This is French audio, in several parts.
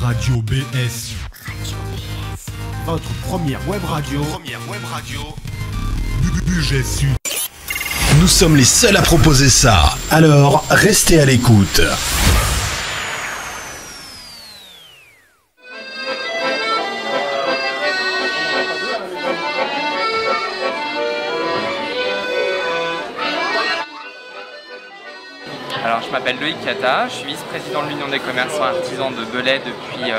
Radio BS. Votre première web radio. Budget Sud. Nous sommes les seuls à proposer ça. Alors, restez à l'écoute. Alors, je m'appelle Loïc Cata, je suis vice-président de l'Union des commerçants artisans de Belay depuis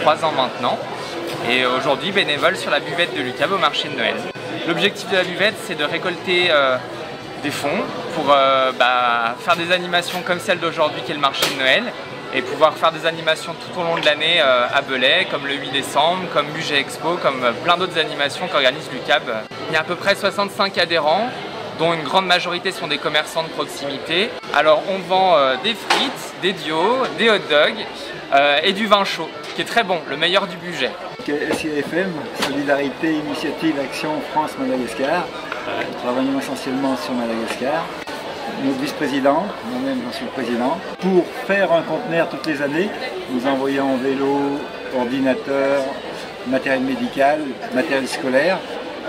3 ans maintenant et aujourd'hui bénévole sur la buvette de l'UCAB au marché de Noël. L'objectif de la buvette, c'est de récolter des fonds pour faire des animations comme celle d'aujourd'hui qui est le marché de Noël et pouvoir faire des animations tout au long de l'année à Belay, comme le 8 décembre, comme Budget Expo, comme plein d'autres animations qu'organise l'UCAB. Il y a à peu près 65 adhérents, dont une grande majorité sont des commerçants de proximité. Alors on vend des frites, des dios, des hot dogs et du vin chaud, qui est très bon, le meilleur du budget. SIFM, Solidarité, Initiative, Action, France, Madagascar. Nous travaillons essentiellement sur Madagascar. Notre vice-président, moi-même j'en suis le président. Pour faire un conteneur toutes les années, nous envoyons vélo, ordinateur, matériel médical, matériel scolaire.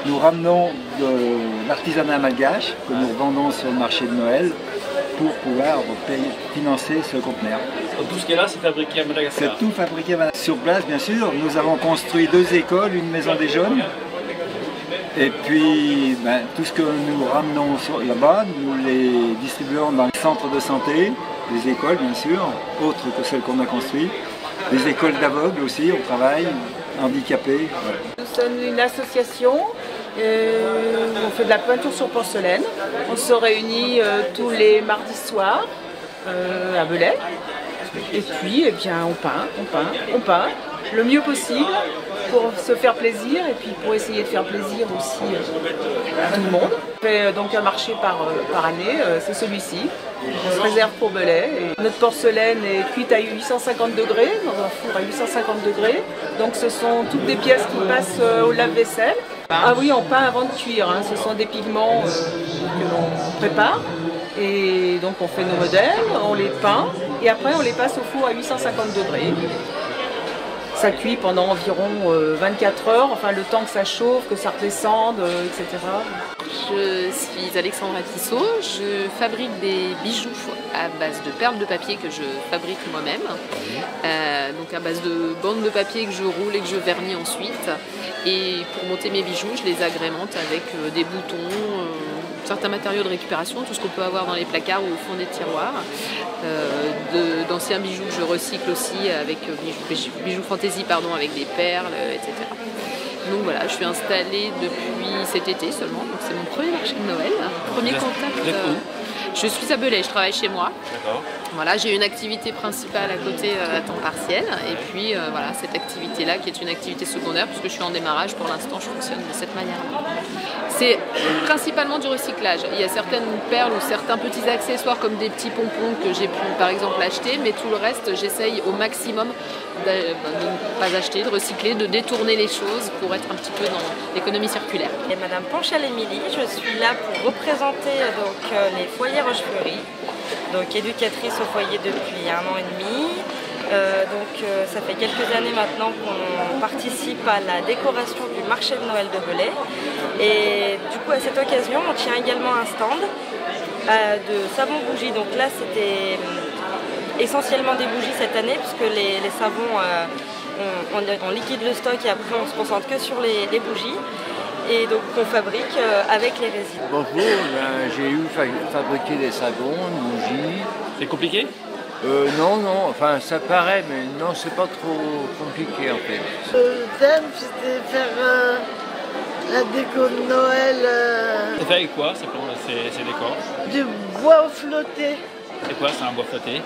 Nous ramenons de l'artisanat malgache que nous revendons sur le marché de Noël pour pouvoir financer ce conteneur. Donc tout ce qui est là, c'est fabriqué à Madagascar? C'est tout fabriqué à Madagascar. Sur place, bien sûr. Nous avons construit 2 écoles, une maison des jeunes. Et puis, tout ce que nous ramenons là-bas, nous les distribuons dans les centres de santé, les écoles, bien sûr, autres que celles qu'on a construites. Les écoles d'aveugles aussi, on travaille, handicapés. Voilà. Nous sommes une association. On fait de la peinture sur porcelaine. On se réunit tous les mardis soirs à Belay. Et puis, on peint le mieux possible pour se faire plaisir et puis pour essayer de faire plaisir aussi à tout le monde. On fait donc un marché par année, c'est celui-ci. On se réserve pour Belay. Et notre porcelaine est cuite à 850 degrés, dans un four à 850 degrés. Donc ce sont toutes des pièces qui passent au lave-vaisselle. Ah oui, on peint avant de cuire, hein. Ce sont des pigments que l'on prépare. Et donc on fait nos modèles, on les peint et après on les passe au four à 850 degrés. Ça cuit pendant environ 24 heures, enfin le temps que ça chauffe, que ça redescende, etc. Je suis Alexandra Tissot, je fabrique des bijoux à base de perles de papier que je fabrique moi-même. Donc à base de bandes de papier que je roule et que je vernis ensuite. Et pour monter mes bijoux, je les agrémente avec des boutons, certains matériaux de récupération, tout ce qu'on peut avoir dans les placards ou au fond des tiroirs. D'anciens bijoux que je recycle aussi avec bijoux fantaisie avec des perles, etc. Donc voilà, je suis installée depuis cet été seulement, donc c'est mon premier marché de Noël. Premier contact. Je suis à Belay, je travaille chez moi. Voilà, j'ai une activité principale à côté à temps partiel et puis voilà, cette activité-là qui est une activité secondaire puisque je suis en démarrage pour l'instant, je fonctionne de cette manière-là. C'est principalement du recyclage. Il y a certaines perles ou certains petits accessoires comme des petits pompons que j'ai pu par exemple acheter, mais tout le reste, j'essaye au maximum de ne pas acheter, de recycler, de détourner les choses pour être un petit peu dans l'économie circulaire. Et Madame Panchal-Émilie, je suis là pour représenter les foyers Rochefleury, donc éducatrice au foyer depuis 1 an et demi. Ça fait quelques années maintenant qu'on participe à la décoration du marché de Noël de Belay. Et du coup à cette occasion on tient également un stand de savon bougies. Donc là c'était essentiellement des bougies cette année puisque les savons on liquide le stock et après on se concentre que sur les bougies. Et donc on fabrique avec les résines. Bonjour, j'ai eu fabriquer des savons, une bougie. C'est compliqué? Non, enfin ça paraît, mais non, c'est pas trop compliqué en fait. Le thème c'était faire la déco de Noël. C'est fait avec quoi ces décors? Du bois flotté. C'est quoi, c'est un bois flotté?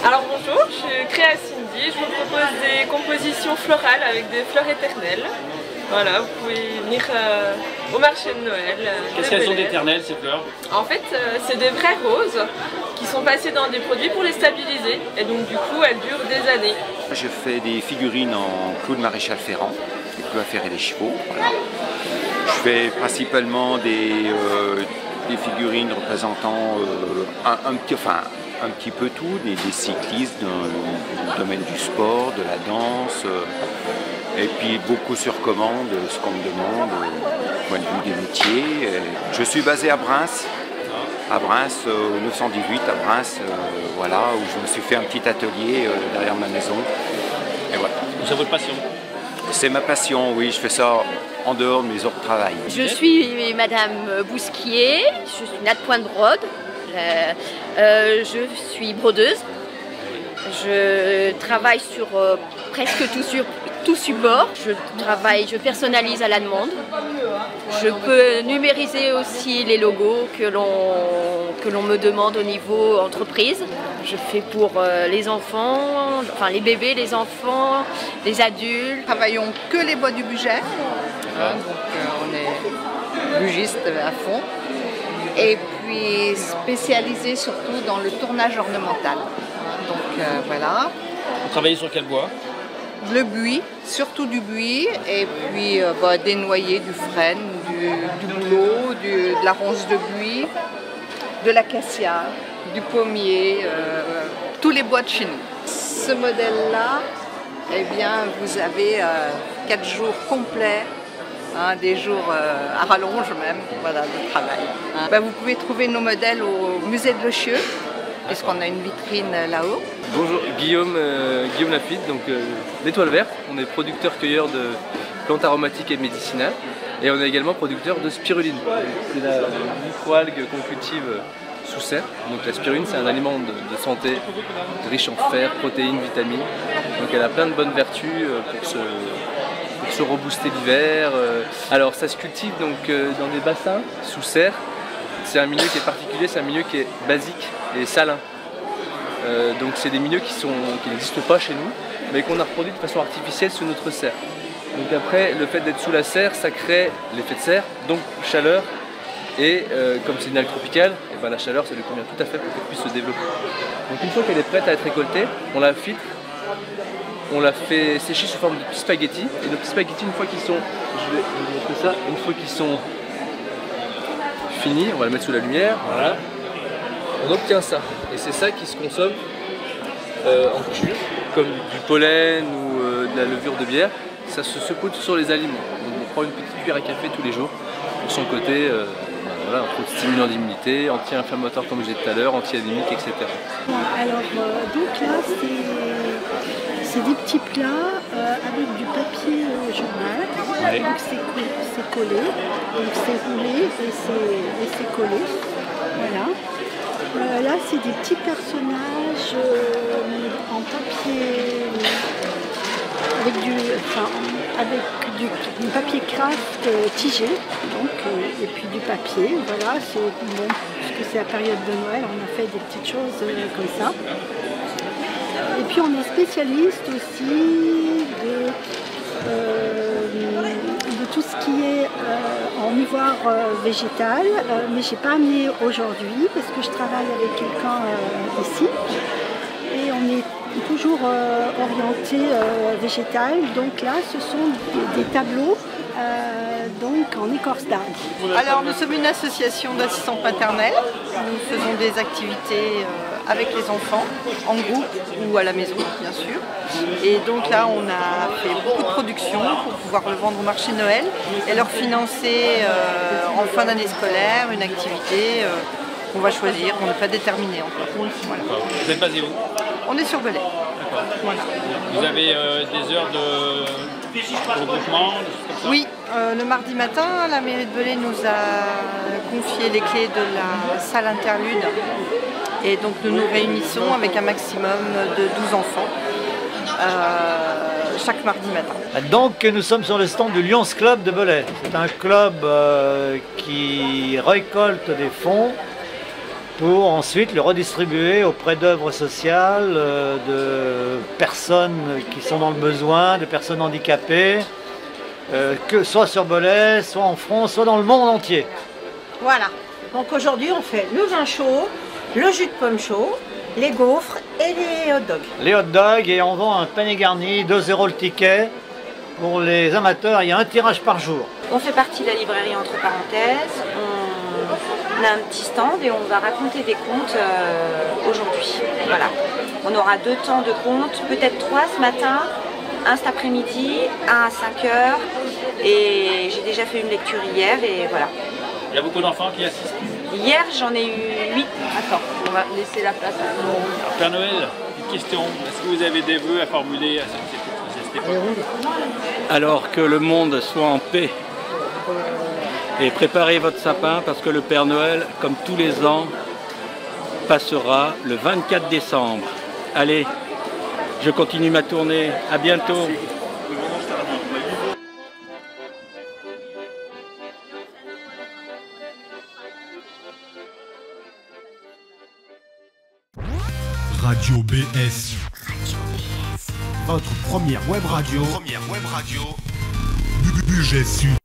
Alors bonjour, je suis Créa Cindy, je vous propose des compositions florales avec des fleurs éternelles. Voilà, vous pouvez venir au marché de Noël. Qu'est-ce qu'elles ont d'éternel ces fleurs? En fait, c'est des vraies roses qui sont passées dans des produits pour les stabiliser. Et donc du coup, elles durent des années. Je fais des figurines en Claude Maréchal Ferrand, les clous à faire et les chevaux. Voilà. Je fais principalement des figurines représentant un petit peu tout, des cyclistes dans le domaine du sport, de la danse, et puis beaucoup sur commande, ce qu'on me demande, au point de vue des métiers. Et je suis basé à Breims, au 918 à Breims, voilà, où je me suis fait un petit atelier derrière ma maison. Et voilà. C'est votre passion? C'est ma passion, oui, je fais ça en dehors de mes heures de travail. Je suis Madame Bousquier, je suis Nat Point de Brode, je suis brodeuse, je travaille sur presque tout support, je personnalise à la demande, je peux numériser aussi les logos que l'on me demande au niveau entreprise. Je fais pour les enfants, enfin les bébés, les enfants, les adultes. Nous travaillons que les bois du budget, donc on est bugiste à fond. Et puis spécialisé surtout dans le tournage ornemental. Donc voilà. Vous travaillez sur quel bois? Le buis, surtout du buis, et puis des noyers, du frêne, du bouleau, de la ronce de buis, de l'acacia, du pommier, tous les bois de chez nous. Ce modèle-là, eh bien, vous avez 4 jours complets, des jours à rallonge même, voilà, de travail. Vous pouvez trouver nos modèles au musée de Lochieu, puisqu'on a une vitrine là-haut. Bonjour, Guillaume Lafitte, donc l'Étoile Verte. On est producteur-cueilleur de plantes aromatiques et médicinales. Et on est également producteur de spiruline. C'est la microalgue qu'on cultive sous serre. Donc la spiruline, c'est un aliment de santé riche en fer, protéines, vitamines. Donc elle a plein de bonnes vertus pour se rebooster l'hiver. Alors ça se cultive donc dans des bassins sous serre. C'est un milieu qui est particulier, c'est un milieu qui est basique et salin. Donc c'est des milieux qui n'existent pas chez nous, mais qu'on a reproduits de façon artificielle sous notre serre. Donc après, le fait d'être sous la serre, ça crée l'effet de serre, donc chaleur, et comme c'est une algue tropicale, et ben la chaleur, ça lui convient tout à fait pour qu'elle puisse se développer. Donc une fois qu'elle est prête à être récoltée, on la filtre, on la fait sécher sous forme de petits spaghettis, et nos petits spaghettis, une fois qu'ils sont, je vais vous montrer ça, une fois qu'ils sont finis, on va le mettre sous la lumière, voilà. On obtient ça, et c'est ça qui se consomme en cure, comme du pollen ou de la levure de bière. Ça se saupoudre sur les aliments. Donc on prend une petite cuillère à café tous les jours pour son côté voilà, un peu stimulant d'immunité, anti-inflammatoire comme je disais tout à l'heure, anti-anémique, etc. Alors donc là c'est des petits plats avec du papier journal. Ouais. Donc c'est collé, donc c'est roulé et c'est collé. Voilà. Là c'est des petits personnages en papier avec du papier craft tigé, donc, et puis du papier. Voilà, c'est bon, puisque c'est la période de Noël, on a fait des petites choses comme ça. Et puis on est spécialiste aussi de tout ce qui est en ivoire végétal, mais je n'ai pas amené aujourd'hui parce que je travaille avec quelqu'un ici. Et on est toujours orienté végétal, donc là ce sont des tableaux donc en écorce d'arbre. Alors nous sommes une association d'assistantes maternelles, nous faisons des activités avec les enfants, en groupe ou à la maison bien sûr. Et donc là on a fait beaucoup de production pour pouvoir le vendre au marché de Noël et leur financer en fin d'année scolaire une activité qu'on va choisir, on n'est pas déterminé encore. Voilà. Vous êtes basé où? On est sur Belay. Voilà. Vous avez des heures de regroupement? Oui, le mardi matin, la mairie de Belay nous a confié les clés de la salle interlude. Et donc nous nous réunissons avec un maximum de 12 enfants chaque mardi matin. Donc nous sommes sur le stand du Lions Club de Belay. C'est un club qui récolte des fonds pour ensuite le redistribuer auprès d'œuvres sociales, de personnes qui sont dans le besoin, de personnes handicapées, que soit sur Belay, soit en France, soit dans le monde entier. Voilà, donc aujourd'hui on fait le vin chaud, le jus de pomme chaud, les gaufres et les hot dogs. Les hot dogs, et on vend un panier garni, 2 € le ticket. Pour les amateurs, il y a un tirage par jour. On fait partie de la librairie Entre Parenthèses, On a un petit stand et on va raconter des contes aujourd'hui. Voilà. On aura 2 temps de contes, peut-être 3 ce matin, un cet après-midi, un à 5h. Et j'ai déjà fait une lecture hier et voilà. Il y a beaucoup d'enfants qui assistent. Hier, j'en ai eu 8. Attends, on va laisser la place à tout le monde. Alors, Père Noël, une question. Est-ce que vous avez des vœux à formuler à cette époque? Alors que le monde soit en paix. Et préparez votre sapin parce que le Père Noël, comme tous les ans, passera le 24 décembre. Allez, je continue ma tournée. À bientôt. Radio BS. Votre première web radio. Budget Sud.